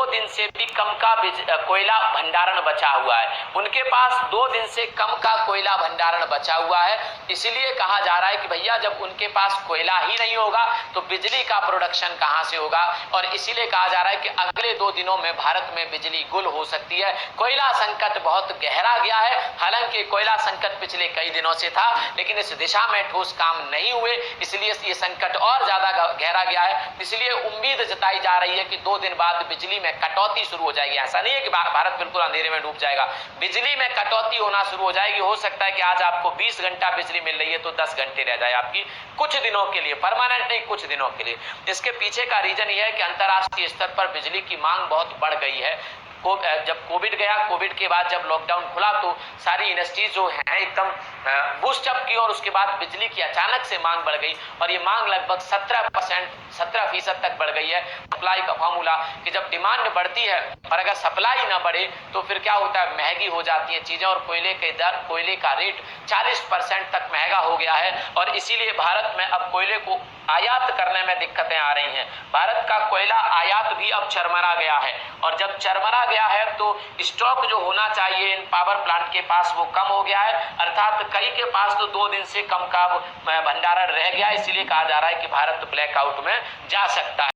2 दिन से भी कम का कोयला भंडारण बचा हुआ है। उनके पास 2 दिन से कम का कोयला भंडारण बचा हुआ है। इसलिए कहा जा रहा है कि भैया जब उनके पास कोयला ही नहीं होगा तो बिजली का प्रोडक्शन कहां से होगा, और इसीलिए कहा जा रहा है कि अगले 2 दिनों में भारत में बिजली गुल हो सकती है। कोयला संकट बहुत गहरा गया है। हालांकि कोयला संकट पिछले कई दिनों से था, लेकिन इस दिशा में ठोस काम नहीं हुए, इसलिए ये संकट और ज्यादा गहरा गया है। इसलिए उम्मीद जताई जा रही है कि 2 दिन बाद बिजली में कटौती शुरू हो जाएगी। ऐसा नहीं है कि भारत बिल्कुल अंधेरे में डूब जाएगा, बिजली में कटौती होना शुरू हो जाएगी। हो सकता है कि आज आपको 20 घंटा बिजली मिल रही है तो 10 घंटे रह जाए आपकी, कुछ दिनों के लिए, परमानेंट नहीं, कुछ दिनों के लिए। इसके पीछे का रीजन यह है कि अंतरराष्ट्रीय स्तर पर बिजली की मांग बहुत बढ़ गई है। जब कोविड गया, कोविड के बाद जब लॉकडाउन खुला तो सारी इंडस्ट्रीज जो हैं एकदम बूस्ट अप की, और उसके बाद बिजली की अचानक से मांग बढ़ गई, और ये मांग लगभग 17% तक बढ़ गई है। सप्लाई का फॉर्मूला कि जब डिमांड बढ़ती है और अगर सप्लाई ना बढ़े तो फिर क्या होता है, महंगी हो जाती है चीजें, और कोयले का रेट 40% तक महंगा हो गया है। और इसीलिए भारत में अब कोयले को आयात करने में दिक्कतें आ रही हैं। भारत का कोयला आयात भी अब चरमरा गया है, और जब चरमरा गया है तो स्टॉक जो होना चाहिए इन पावर प्लांट के पास वो कम हो गया है, अर्थात कई के पास तो 2 दिन से कम का भंडारण रह गया। इसीलिए कहा जा रहा है कि भारत ब्लैकआउट में जा सकता है।